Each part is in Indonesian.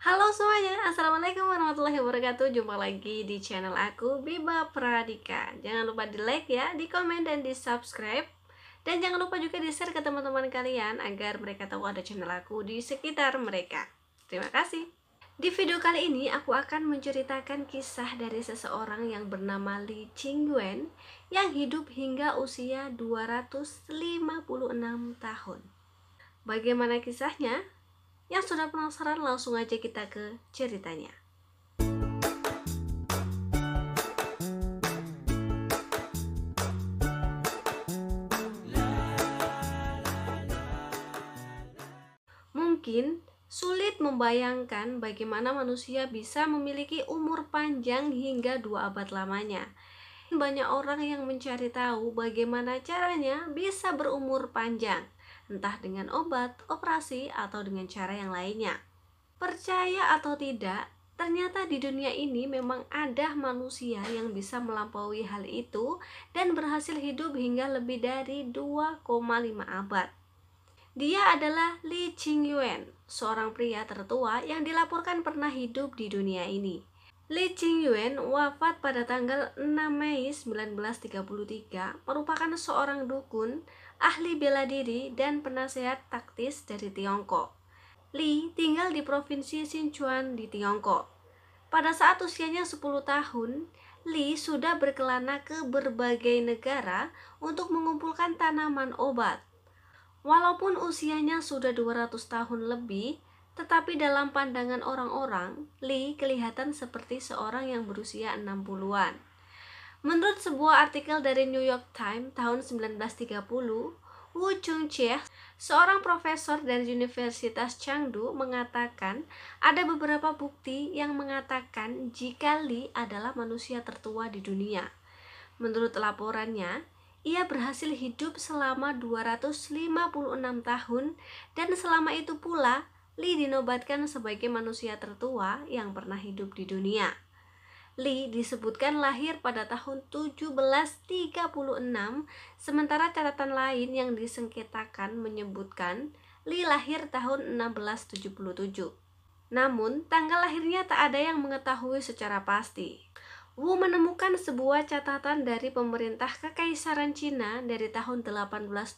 Halo semuanya, Assalamualaikum warahmatullahi wabarakatuh. Jumpa lagi di channel aku, Biba Pradika. Jangan lupa di like ya, di komen dan di subscribe. Dan jangan lupa juga di share ke teman-teman kalian agar mereka tahu ada channel aku di sekitar mereka. Terima kasih. Di video kali ini aku akan menceritakan kisah dari seseorang yang bernama Li Qingyuan yang hidup hingga usia 256 tahun. Bagaimana kisahnya? Yang sudah penasaran, langsung aja kita ke ceritanya. Mungkin sulit membayangkan bagaimana manusia bisa memiliki umur panjang hingga 2 abad lamanya. Banyak orang yang mencari tahu bagaimana caranya bisa berumur panjang, entah dengan obat, operasi, atau dengan cara yang lainnya. Percaya atau tidak, ternyata di dunia ini memang ada manusia yang bisa melampaui hal itu dan berhasil hidup hingga lebih dari 2,5 abad. Dia adalah Li Qingyuan, seorang pria tertua yang dilaporkan pernah hidup di dunia ini. Li Qingyuan wafat pada tanggal 6 Mei 1933, merupakan seorang dukun, ahli bela diri, dan penasehat taktis dari Tiongkok. Li tinggal di provinsi Sichuan di Tiongkok. Pada saat usianya 10 tahun, Li sudah berkelana ke berbagai negara untuk mengumpulkan tanaman obat. Walaupun usianya sudah 200 tahun lebih, tetapi dalam pandangan orang-orang, Li kelihatan seperti seorang yang berusia 60-an. Menurut sebuah artikel dari New York Times tahun 1930, Wu Chungchie, seorang profesor dari Universitas Chengdu, mengatakan ada beberapa bukti yang mengatakan jika Li adalah manusia tertua di dunia. Menurut laporannya, ia berhasil hidup selama 256 tahun dan selama itu pula Li dinobatkan sebagai manusia tertua yang pernah hidup di dunia. Li disebutkan lahir pada tahun 1736, sementara catatan lain yang disengketakan menyebutkan Li lahir tahun 1677. Namun, tanggal lahirnya tak ada yang mengetahui secara pasti. Wu menemukan sebuah catatan dari pemerintah Kekaisaran Cina dari tahun 1827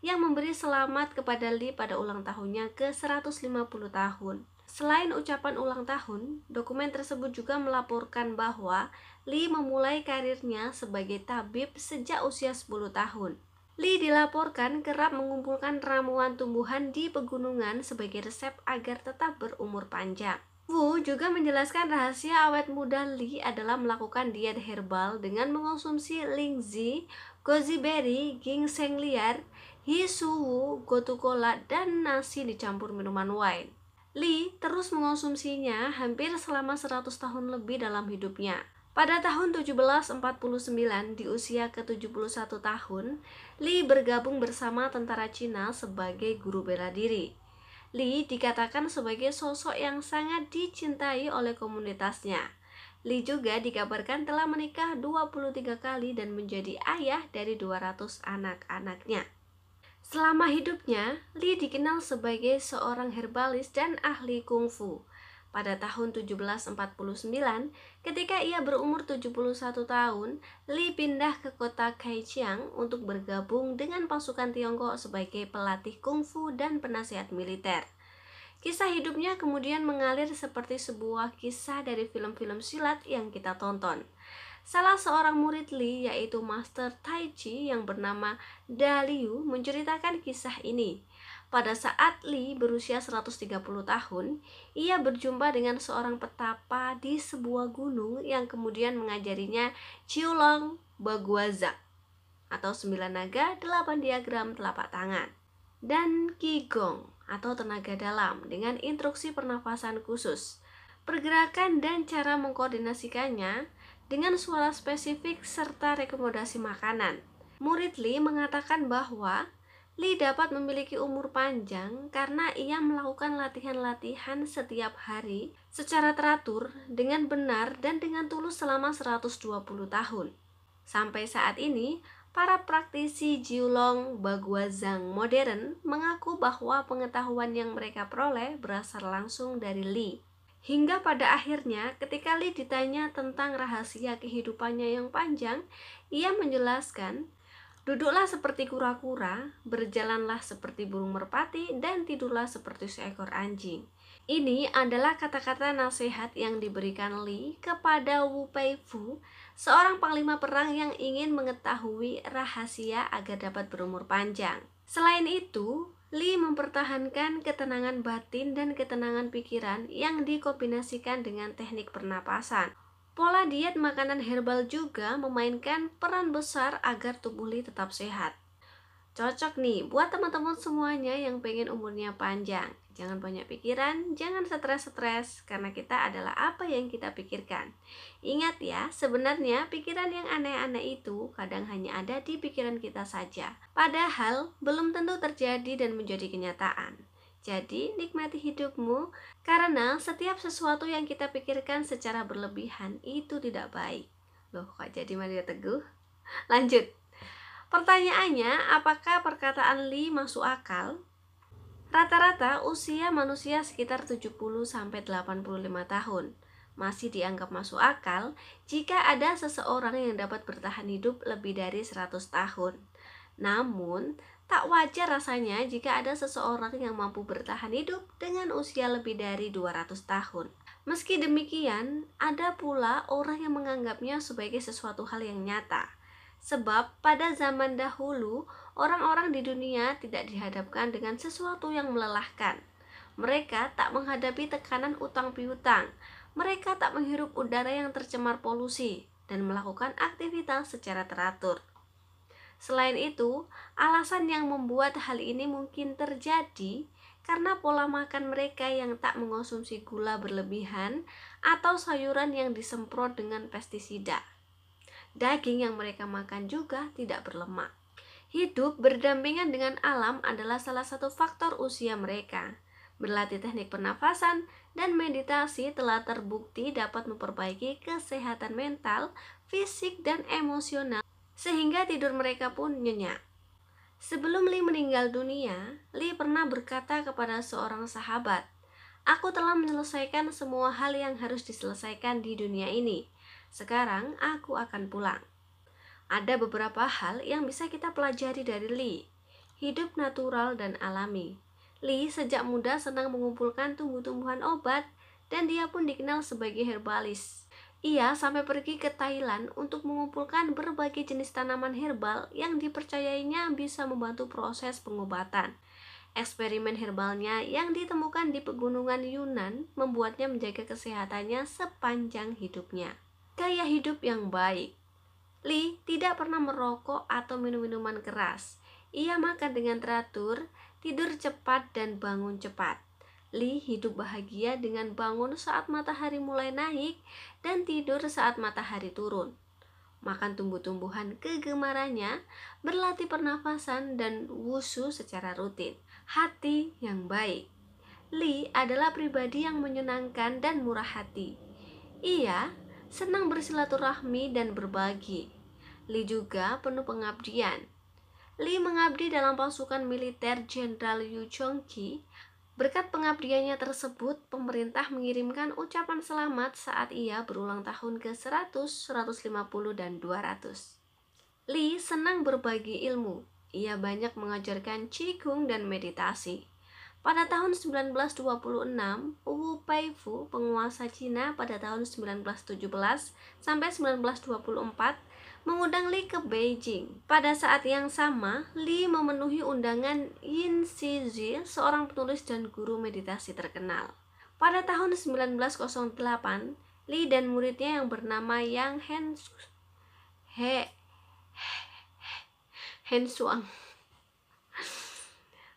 yang memberi selamat kepada Li pada ulang tahunnya ke-150 tahun. Selain ucapan ulang tahun, dokumen tersebut juga melaporkan bahwa Li memulai karirnya sebagai tabib sejak usia 10 tahun. Li dilaporkan kerap mengumpulkan ramuan tumbuhan di pegunungan sebagai resep agar tetap berumur panjang. Wu juga menjelaskan rahasia awet muda Li adalah melakukan diet herbal dengan mengonsumsi lingzi, goji berry, ginseng liar, hisuwu, gotu kola, dan nasi dicampur minuman wine. Li terus mengonsumsinya hampir selama 100 tahun lebih dalam hidupnya. Pada tahun 1749, di usia ke-71 tahun, Li bergabung bersama tentara Cina sebagai guru bela diri. Li dikatakan sebagai sosok yang sangat dicintai oleh komunitasnya. Li juga dikabarkan telah menikah 23 kali dan menjadi ayah dari 200 anak-anaknya. Selama hidupnya, Li dikenal sebagai seorang herbalis dan ahli kungfu. Pada tahun 1749, ketika ia berumur 71 tahun, Li pindah ke kota Kaiqiang untuk bergabung dengan pasukan Tiongkok sebagai pelatih kungfu dan penasihat militer. Kisah hidupnya kemudian mengalir seperti sebuah kisah dari film-film silat yang kita tonton. Salah seorang murid Li, yaitu Master Tai Chi yang bernama Da Liu, menceritakan kisah ini. Pada saat Li berusia 130 tahun, ia berjumpa dengan seorang petapa di sebuah gunung yang kemudian mengajarinya Qiulong Baguazhang atau 9 naga, 8 diagram telapak tangan, dan Qigong atau tenaga dalam dengan instruksi pernafasan khusus. Pergerakan dan cara mengkoordinasikannya dengan suara spesifik serta rekomendasi makanan. Murid Li mengatakan bahwa Li dapat memiliki umur panjang karena ia melakukan latihan-latihan setiap hari secara teratur, dengan benar dan dengan tulus selama 120 tahun. Sampai saat ini, Para praktisi Jiulong Baguazhang modern mengaku bahwa pengetahuan yang mereka peroleh berasal langsung dari Li. Hingga pada akhirnya ketika Li ditanya tentang rahasia kehidupannya yang panjang, ia menjelaskan, "Duduklah seperti kura-kura, berjalanlah seperti burung merpati, dan tidurlah seperti seekor anjing." Ini adalah kata-kata nasihat yang diberikan Li kepada Wu Peifu, seorang panglima perang yang ingin mengetahui rahasia agar dapat berumur panjang. Selain itu, Li mempertahankan ketenangan batin dan ketenangan pikiran yang dikombinasikan dengan teknik pernapasan. Pola diet makanan herbal juga memainkan peran besar agar tubuh Li tetap sehat. Cocok nih buat teman-teman semuanya yang pengen umurnya panjang. Jangan banyak pikiran, jangan stres-stres, karena kita adalah apa yang kita pikirkan. Ingat ya, sebenarnya pikiran yang aneh-aneh itu kadang hanya ada di pikiran kita saja. Padahal belum tentu terjadi dan menjadi kenyataan. Jadi nikmati hidupmu, karena setiap sesuatu yang kita pikirkan secara berlebihan itu tidak baik. Loh, kok jadi Maria Teguh? Lanjut. Pertanyaannya, apakah perkataan Li masuk akal? Rata-rata usia manusia sekitar 70-85 tahun. Masih dianggap masuk akal jika ada seseorang yang dapat bertahan hidup lebih dari 100 tahun. Namun, tak wajar rasanya jika ada seseorang yang mampu bertahan hidup dengan usia lebih dari 200 tahun. Meski demikian, ada pula orang yang menganggapnya sebagai sesuatu hal yang nyata. Sebab pada zaman dahulu, orang-orang di dunia tidak dihadapkan dengan sesuatu yang melelahkan. Mereka tak menghadapi tekanan utang piutang. Mereka tak menghirup udara yang tercemar polusi dan melakukan aktivitas secara teratur. Selain itu, alasan yang membuat hal ini mungkin terjadi karena pola makan mereka yang tak mengonsumsi gula berlebihan atau sayuran yang disemprot dengan pestisida. Daging yang mereka makan juga tidak berlemak. Hidup berdampingan dengan alam adalah salah satu faktor usia mereka. Berlatih teknik pernafasan dan meditasi telah terbukti dapat memperbaiki kesehatan mental, fisik, dan emosional, sehingga tidur mereka pun nyenyak. Sebelum Li meninggal dunia, Li pernah berkata kepada seorang sahabat, "Aku telah menyelesaikan semua hal yang harus diselesaikan di dunia ini. Sekarang aku akan pulang." Ada beberapa hal yang bisa kita pelajari dari Li. Hidup natural dan alami. Li sejak muda senang mengumpulkan tumbuh-tumbuhan obat dan dia pun dikenal sebagai herbalis. Ia sampai pergi ke Thailand untuk mengumpulkan berbagai jenis tanaman herbal yang dipercayainya bisa membantu proses pengobatan. Eksperimen herbalnya yang ditemukan di pegunungan Yunan membuatnya menjaga kesehatannya sepanjang hidupnya. Gaya hidup yang baik. Li tidak pernah merokok atau minum minuman keras. Ia makan dengan teratur, tidur cepat dan bangun cepat. Li hidup bahagia dengan bangun saat matahari mulai naik dan tidur saat matahari turun. Makan tumbuh-tumbuhan kegemarannya, berlatih pernafasan dan wushu secara rutin. Hati yang baik. Li adalah pribadi yang menyenangkan dan murah hati. Ia senang bersilaturahmi dan berbagi. Li juga penuh pengabdian. Li mengabdi dalam pasukan militer Jenderal Yu Chongqi. Berkat pengabdiannya tersebut, pemerintah mengirimkan ucapan selamat saat ia berulang tahun ke-100, 150, dan 200. Li senang berbagi ilmu. Ia banyak mengajarkan Qigong dan meditasi. Pada tahun 1926, Wu Peifu, penguasa Cina pada tahun 1917 sampai 1924, mengundang Li ke Beijing. Pada saat yang sama, Li memenuhi undangan Yin Shizhi, seorang penulis dan guru meditasi terkenal. Pada tahun 1908, Li dan muridnya yang bernama Yang Henshuang.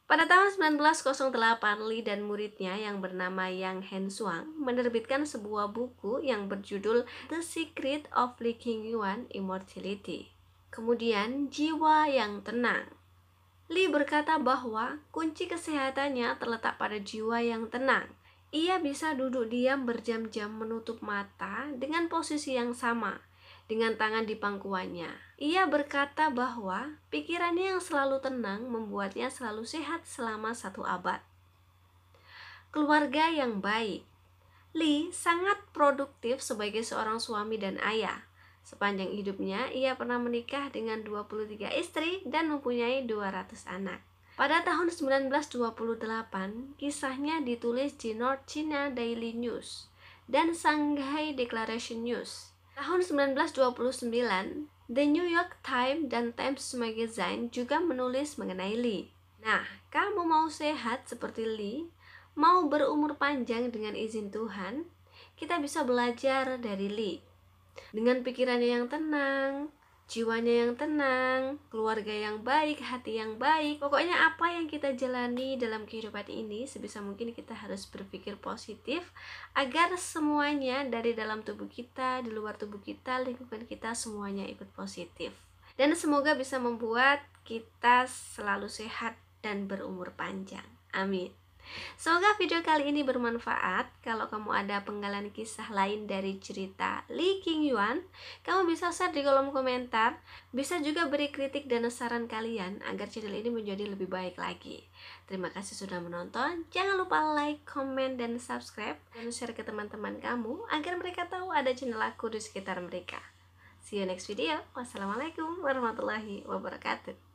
Pada tahun 1908, Li dan muridnya yang bernama Yang Henshuang menerbitkan sebuah buku yang berjudul The Secret of Li Qingyuan Immortality. Kemudian, jiwa yang tenang. Li berkata bahwa kunci kesehatannya terletak pada jiwa yang tenang. Ia bisa duduk diam berjam-jam menutup mata dengan posisi yang sama. dengan tangan di pangkuannya. Ia berkata bahwa pikirannya yang selalu tenang membuatnya selalu sehat selama 1 abad. Keluarga yang baik. Lee sangat produktif sebagai seorang suami dan ayah. Sepanjang hidupnya, ia pernah menikah dengan 23 istri dan mempunyai 200 anak. Pada tahun 1928, kisahnya ditulis di North China Daily News dan Shanghai Declaration News. Tahun 1929, The New York Times dan Times Magazine juga menulis mengenai Lee. Nah, kamu mau sehat seperti Lee? Mau berumur panjang dengan izin Tuhan? Kita bisa belajar dari Lee. Dengan pikirannya yang tenang, jiwanya yang tenang, keluarga yang baik, hati yang baik. Pokoknya apa yang kita jalani dalam kehidupan ini, sebisa mungkin kita harus berpikir positif agar semuanya dari dalam tubuh kita, di luar tubuh kita, lingkungan kita, semuanya ikut positif. Dan semoga bisa membuat kita selalu sehat dan berumur panjang. Amin. Semoga video kali ini bermanfaat. Kalau kamu ada penggalan kisah lain dari cerita Lee King Yuan, kamu bisa share di kolom komentar. Bisa juga beri kritik dan saran kalian agar channel ini menjadi lebih baik lagi. Terima kasih sudah menonton. Jangan lupa like, comment, dan subscribe, dan share ke teman-teman kamu agar mereka tahu ada channel aku di sekitar mereka. See you next video. Wassalamualaikum warahmatullahi wabarakatuh.